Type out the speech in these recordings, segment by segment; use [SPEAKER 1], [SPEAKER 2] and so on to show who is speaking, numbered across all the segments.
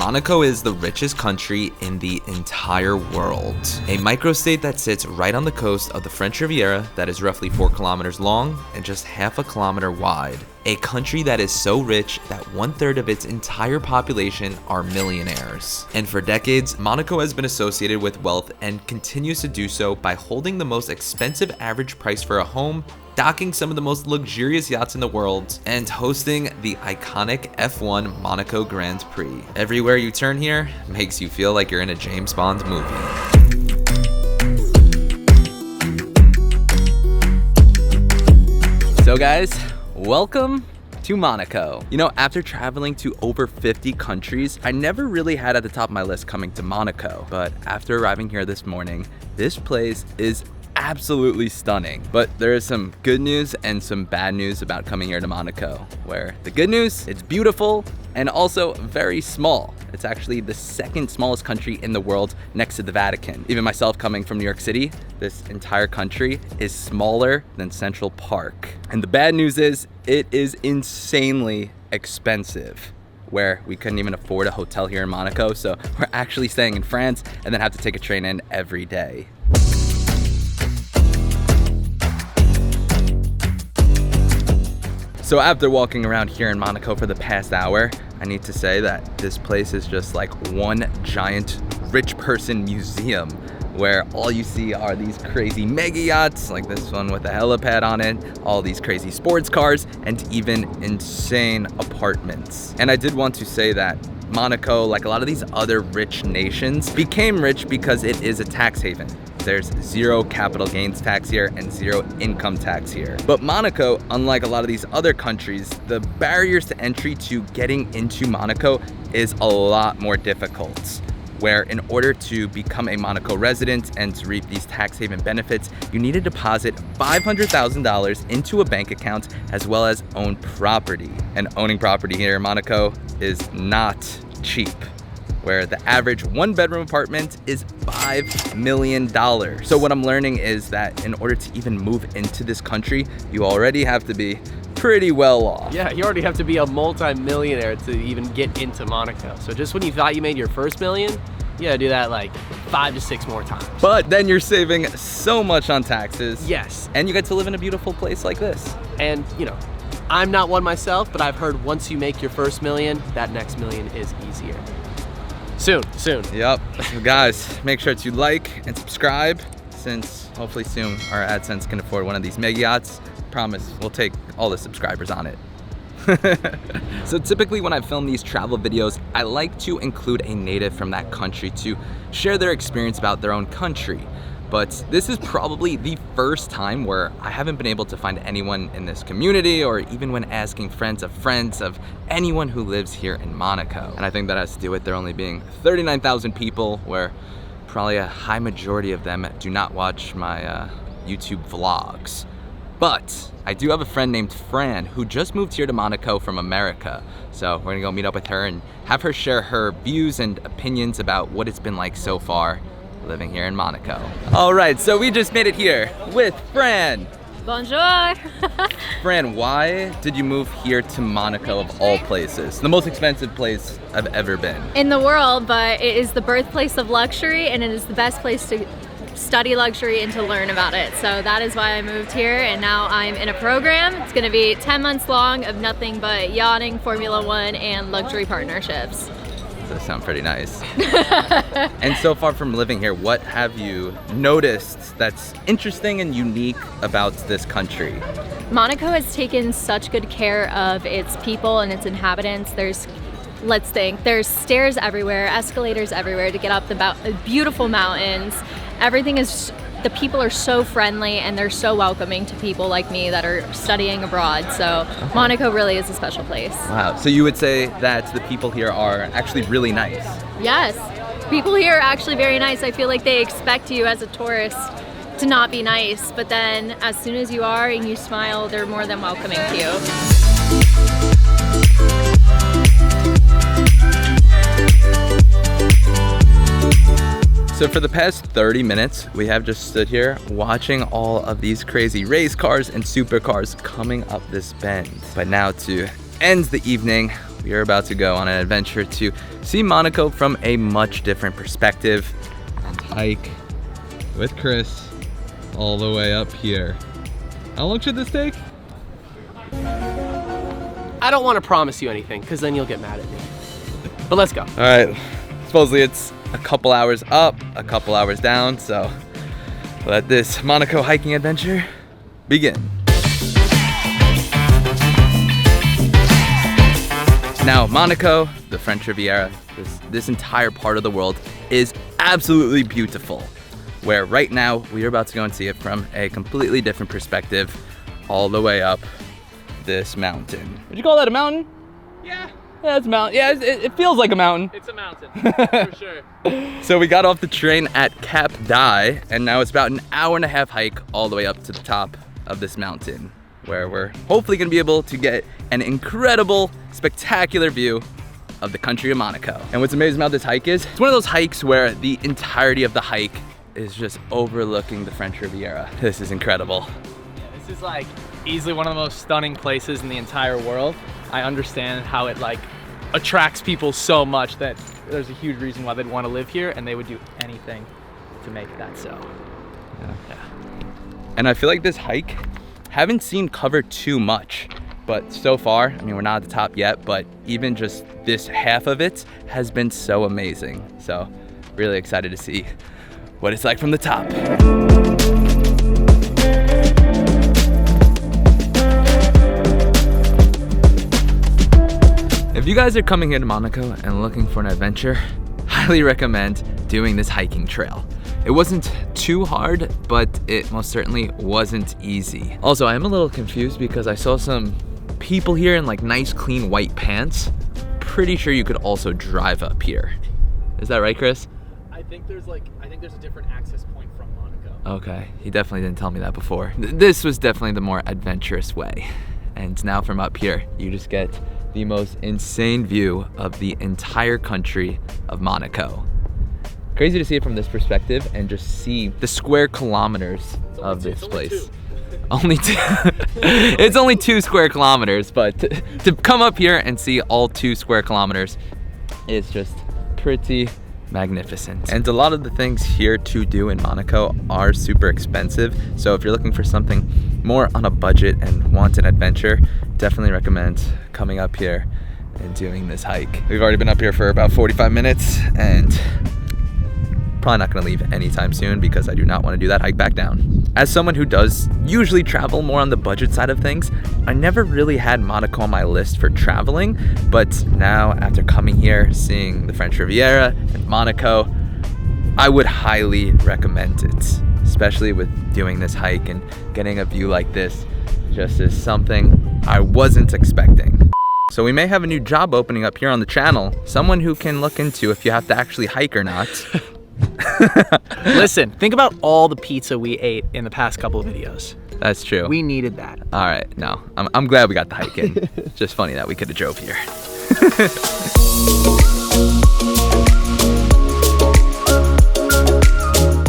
[SPEAKER 1] Monaco is the richest country in the entire world. A microstate that sits right on the coast of the French Riviera that is roughly 4 kilometers long and just half a kilometer wide. A country that is so rich that 1/3 of its entire population are millionaires. And for decades, Monaco has been associated with wealth and continues to do so by holding the most expensive average price for a home, docking some of the most luxurious yachts in the world, and hosting the iconic F1 Monaco Grand Prix. Everywhere you turn here makes you feel like you're in a James Bond movie. So guys, welcome to Monaco. You know, after traveling to over 50 countries, I never really had at the top of my list coming to Monaco. But after arriving here this morning, this place is absolutely stunning. But there is some good news and some bad news about coming here to Monaco, where the good news, it's beautiful and also very small. It's actually the second smallest country in the world next to the Vatican. Even myself coming from New York City, this entire country is smaller than Central Park. And the bad news is it is insanely expensive, where we couldn't even afford a hotel here in Monaco. So we're actually staying in France and then have to take a train in every day. So after walking around here in Monaco for the past hour, I need to say that this place is just like one giant rich person museum, where all you see are these crazy mega yachts, like this one with a helipad on it, all these crazy sports cars, and even insane apartments. And I did want to say that Monaco, like a lot of these other rich nations, became rich because it is a tax haven. There's zero capital gains tax here and zero income tax here. But Monaco, unlike a lot of these other countries, the barriers to entry to getting into Monaco is a lot more difficult, where in order to become a Monaco resident and to reap these tax haven benefits, you need to deposit $500,000 into a bank account as well as own property. And owning property here in Monaco is not cheap, where the average 1-bedroom apartment is $5 million. So what I'm learning is that in order to even move into this country, you already have to be pretty well off.
[SPEAKER 2] Yeah, you already have to be a multi-millionaire to even get into Monaco. So just when you thought you made your first million, you gotta do that like 5 to 6 more times.
[SPEAKER 1] But then you're saving so much on taxes.
[SPEAKER 2] Yes.
[SPEAKER 1] And you get to live in a beautiful place like this.
[SPEAKER 2] And you know, I'm not one myself, but I've heard once you make your first million, that next million is easier. Soon.
[SPEAKER 1] Yep. So guys, make sure to like and subscribe, since hopefully soon our AdSense can afford one of these mega yachts. Promise, we'll take all the subscribers on it. So typically when I film these travel videos, I like to include a native from that country to share their experience about their own country. But this is probably the first time where I haven't been able to find anyone in this community, or even when asking friends of anyone who lives here in Monaco. And I think that has to do with there only being 39,000 people, where probably a high majority of them do not watch my YouTube vlogs. But I do have a friend named Fran who just moved here to Monaco from America. So we're gonna go meet up with her and have her share her views and opinions about what it's been like so far living here in Monaco. All right, so we just made it here with Fran.
[SPEAKER 3] Bonjour.
[SPEAKER 1] Fran, why did you move here to Monaco of all places? The most expensive place I've ever been.
[SPEAKER 3] In the world, but it is the birthplace of luxury, and it is the best place to study luxury and to learn about it. So that is why I moved here, and now I'm in a program. It's gonna be 10 months long of nothing but yachting, Formula One, and luxury partnerships.
[SPEAKER 1] That sounds pretty nice. And so far from living here, what have you noticed that's interesting and unique about this country?
[SPEAKER 3] Monaco has taken such good care of its people and its inhabitants. Let's think, there's stairs everywhere, escalators everywhere to get up the beautiful mountains. The people are so friendly, and they're so welcoming to people like me that are studying abroad. So Monaco really is a special place.
[SPEAKER 1] Wow, so you would say that the people here are actually really nice?
[SPEAKER 3] Yes, people here are actually very nice. I feel like they expect you as a tourist to not be nice, but then as soon as you are and you smile, they're more than welcoming to you.
[SPEAKER 1] So for the past 30 minutes, we have just stood here watching all of these crazy race cars and supercars coming up this bend. But now to end the evening, we are about to go on an adventure to see Monaco from a much different perspective and hike with Chris all the way up here. How long should this take?
[SPEAKER 2] I don't want to promise you anything because then you'll get mad at me. But let's go.
[SPEAKER 1] All right, supposedly it's a couple hours up, a couple hours down, so let this Monaco hiking adventure begin. Now, Monaco, the French Riviera, this entire part of the world is absolutely beautiful, where right now we are about to go and see it from a completely different perspective all the way up this mountain. Would you call that a mountain?
[SPEAKER 2] Yeah.
[SPEAKER 1] Yeah, it's a mountain. Yeah, it feels like a mountain.
[SPEAKER 2] It's a mountain, for sure.
[SPEAKER 1] So we got off the train at Cap d'Aille, and now it's about an hour and a half hike all the way up to the top of this mountain, where we're hopefully gonna be able to get an incredible, spectacular view of the country of Monaco. And what's amazing about this hike is, it's one of those hikes where the entirety of the hike is just overlooking the French Riviera. This is incredible.
[SPEAKER 4] Yeah, this is like easily one of the most stunning places in the entire world. I understand how it like attracts people so much that there's a huge reason why they'd want to live here, and they would do anything to make that so. Yeah.
[SPEAKER 1] And I feel like this hike, haven't seen covered too much, but so far, I mean, we're not at the top yet, but even just this half of it has been so amazing. So really excited to see what it's like from the top. If you guys are coming here to Monaco and looking for an adventure, highly recommend doing this hiking trail. It wasn't too hard, but it most certainly wasn't easy. Also, I am a little confused because I saw some people here in like nice clean white pants. Pretty sure you could also drive up here. Is that right, Chris?
[SPEAKER 4] I think there's a different access point from Monaco.
[SPEAKER 1] Okay, he definitely didn't tell me that before. This was definitely the more adventurous way. And now from up here, you just get the most insane view of the entire country of Monaco. Crazy to see it from this perspective and just see the square kilometers of this place. Only two. It's only 2 square kilometers, but to come up here and see all 2 square kilometers is just pretty magnificent. And a lot of the things here to do in Monaco are super expensive. So if you're looking for something more on a budget and want an adventure, definitely recommend coming up here and doing this hike. We've already been up here for about 45 minutes and probably not gonna leave anytime soon because I do not want to do that hike back down. As someone who does usually travel more on the budget side of things, I never really had Monaco on my list for traveling, but now after coming here, seeing the French Riviera and Monaco, I would highly recommend it, especially with doing this hike and getting a view like this. Just is something I wasn't expecting. So we may have a new job opening up here on the channel, someone who can look into if you have to actually hike or not.
[SPEAKER 4] Listen, think about all the pizza we ate in the past couple of videos.
[SPEAKER 1] That's true.
[SPEAKER 4] We needed that.
[SPEAKER 1] All right, no, I'm glad we got the hike in. Just funny that we could have drove here.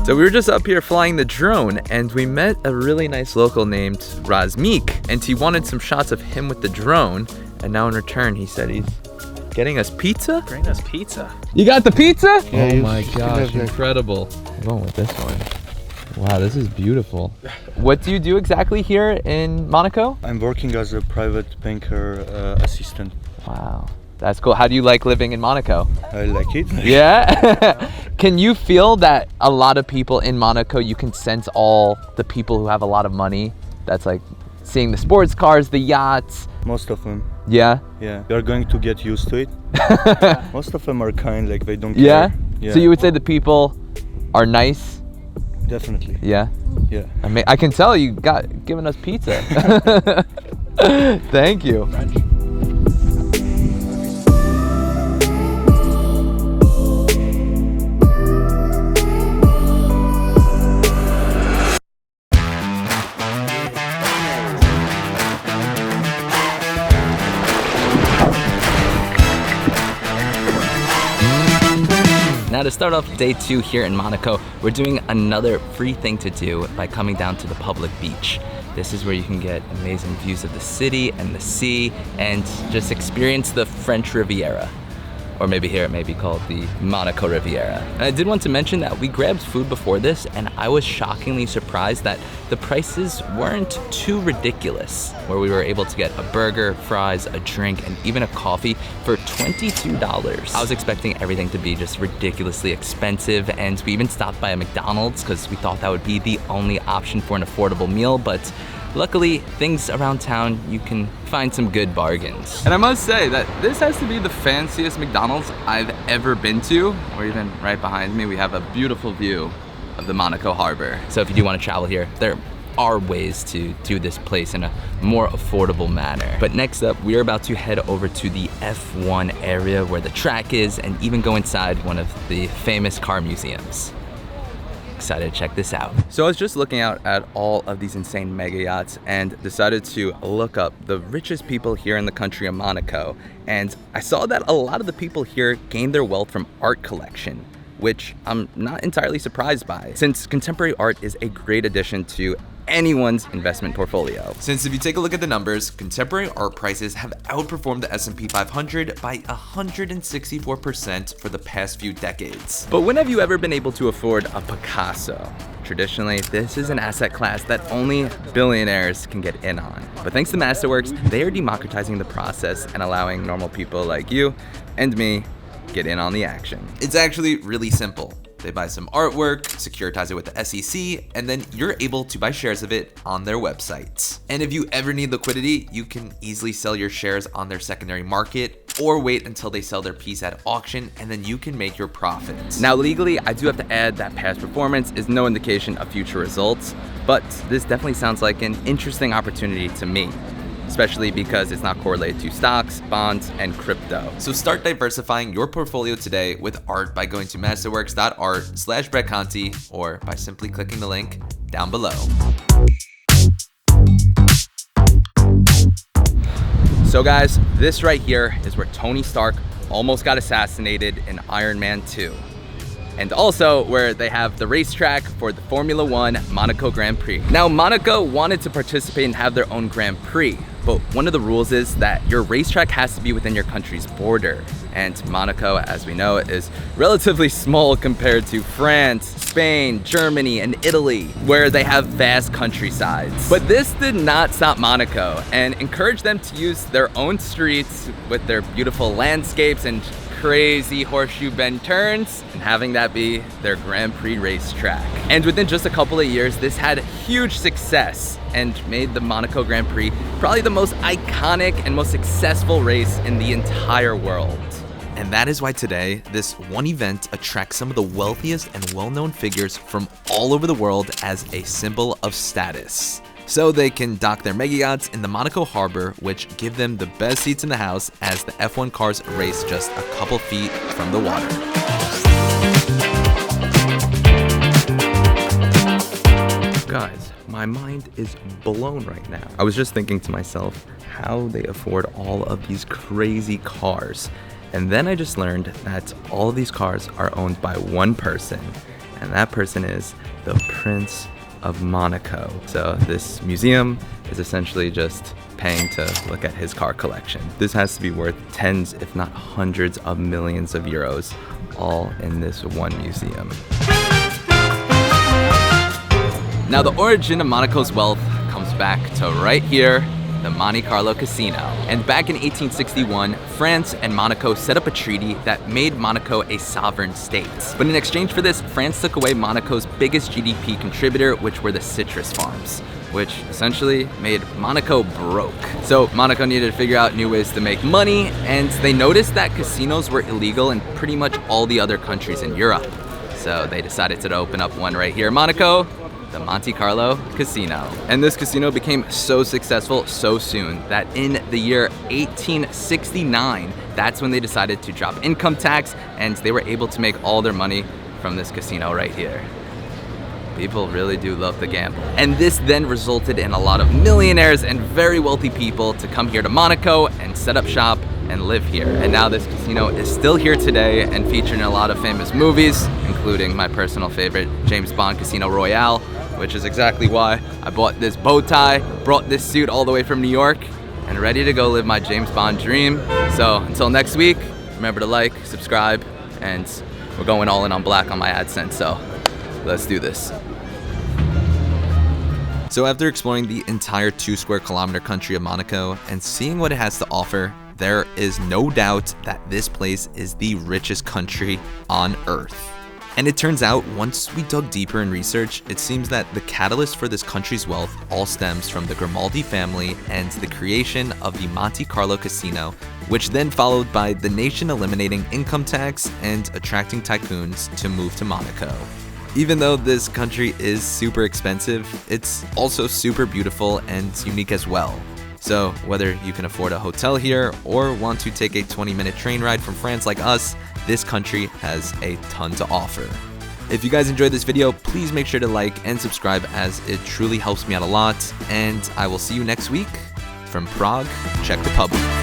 [SPEAKER 1] So we were just up here flying the drone and we met a really nice local named Razmik, and he wanted some shots of him with the drone, and now in return he said he's getting us pizza?
[SPEAKER 4] Bring us pizza.
[SPEAKER 1] You got the pizza?
[SPEAKER 5] Yeah,
[SPEAKER 1] oh
[SPEAKER 5] you
[SPEAKER 1] my
[SPEAKER 5] should
[SPEAKER 1] gosh,
[SPEAKER 5] have that.
[SPEAKER 1] incredible. I'm going with this one. Wow, this is beautiful. What do you do exactly here in Monaco?
[SPEAKER 5] I'm working as a private banker assistant.
[SPEAKER 1] Wow, that's cool. How do you like living in Monaco?
[SPEAKER 5] I like it.
[SPEAKER 1] Yeah? Can you feel that a lot of people in Monaco, you can sense all the people who have a lot of money? That's like seeing the sports cars, the yachts.
[SPEAKER 5] Most of them.
[SPEAKER 1] Yeah?
[SPEAKER 5] Yeah. You're going to get used to it. Most of them are kind, like they don't
[SPEAKER 1] Yeah?
[SPEAKER 5] care. Yeah.
[SPEAKER 1] So you would say the people are nice?
[SPEAKER 5] Definitely.
[SPEAKER 1] Yeah?
[SPEAKER 5] Yeah.
[SPEAKER 1] I mean, I can tell you got given us pizza. Thank you. Now to start off day 2 here in Monaco, we're doing another free thing to do by coming down to the public beach. This is where you can get amazing views of the city and the sea and just experience the French Riviera. Or maybe here it may be called the Monaco Riviera. And I did want to mention that we grabbed food before this, and I was shockingly surprised that the prices weren't too ridiculous, where we were able to get a burger, fries, a drink, and even a coffee for $22. I was expecting everything to be just ridiculously expensive, and we even stopped by a McDonald's because we thought that would be the only option for an affordable meal, but luckily, things around town, you can find some good bargains. And I must say that this has to be the fanciest McDonald's I've ever been to, or even right behind me, we have a beautiful view of the Monaco harbor. So if you do want to travel here, there are ways to do this place in a more affordable manner. But next up, we are about to head over to the F1 area where the track is, and even go inside one of the famous car museums. Excited to check this out. So I was just looking out at all of these insane mega yachts and decided to look up the richest people here in the country of Monaco. And I saw that a lot of the people here gained their wealth from art collection, which I'm not entirely surprised by, since contemporary art is a great addition to anyone's investment portfolio. Since if you take a look at the numbers, contemporary art prices have outperformed the S&P 500 by 164% for the past few decades. But when have you ever been able to afford a Picasso? Traditionally, this is an asset class that only billionaires can get in on. But thanks to Masterworks, they are democratizing the process and allowing normal people like you and me get in on the action. It's actually really simple. They buy some artwork, securitize it with the SEC, and then you're able to buy shares of it on their websites. And if you ever need liquidity, you can easily sell your shares on their secondary market, or wait until they sell their piece at auction, and then you can make your profits. Now legally, I do have to add that past performance is no indication of future results, but this definitely sounds like an interesting opportunity to me, especially because it's not correlated to stocks, bonds, and crypto. So start diversifying your portfolio today with art by going to masterworks.art/BrettConti, or by simply clicking the link down below. So guys, this right here is where Tony Stark almost got assassinated in Iron Man 2. And also where they have the racetrack for the Formula One Monaco Grand Prix. Now, Monaco wanted to participate and have their own Grand Prix, but one of the rules is that your racetrack has to be within your country's border. And Monaco, as we know, is relatively small compared to France, Spain, Germany, and Italy, where they have vast countrysides. But this did not stop Monaco and encouraged them to use their own streets with their beautiful landscapes and crazy horseshoe bend turns, and having that be their Grand Prix racetrack. And within just a couple of years, this had huge success and made the Monaco Grand Prix probably the most iconic and most successful race in the entire world. And that is why today, this one event attracts some of the wealthiest and well-known figures from all over the world as a symbol of status. So they can dock their mega yachts in the Monaco harbor, which give them the best seats in the house as the F1 cars race just a couple feet from the water. Guys, my mind is blown right now. I was just thinking to myself how they afford all of these crazy cars. And then I just learned that all of these cars are owned by one person, and that person is the Prince of Monaco. So this museum is essentially just paying to look at his car collection. This has to be worth tens, if not hundreds of millions of euros, all in this one museum. Now the origin of Monaco's wealth comes back to right here, the Monte-Carlo casino. And back in 1861, France and Monaco set up a treaty that made Monaco a sovereign state. But in exchange for this, France took away Monaco's biggest GDP contributor, which were the citrus farms, which essentially made Monaco broke. So Monaco needed to figure out new ways to make money, and they noticed that casinos were illegal in pretty much all the other countries in Europe. So they decided to open up one right here in Monaco, the Monte-Carlo Casino. And this casino became so successful so soon that in the year 1869, that's when they decided to drop income tax, and they were able to make all their money from this casino right here. People really do love to gamble. And this then resulted in a lot of millionaires and very wealthy people to come here to Monaco and set up shop and live here. And now this casino is still here today and featured in a lot of famous movies, including my personal favorite, James Bond Casino Royale, which is exactly why I bought this bow tie, brought this suit all the way from New York, and ready to go live my James Bond dream. So until next week, remember to like, subscribe, and we're going all in on black on my AdSense, so let's do this. So after exploring the entire 2 square kilometer country of Monaco and seeing what it has to offer, there is no doubt that this place is the richest country on earth. And it turns out, once we dug deeper in research, it seems that the catalyst for this country's wealth all stems from the Grimaldi family and the creation of the Monte-Carlo casino, which then followed by the nation eliminating income tax and attracting tycoons to move to Monaco. Even though this country is super expensive, it's also super beautiful and unique as well. So whether you can afford a hotel here or want to take a 20-minute train ride from France like us, this country has a ton to offer. If you guys enjoyed this video, please make sure to like and subscribe as it truly helps me out a lot. And I will see you next week. From Prague, Czech Republic.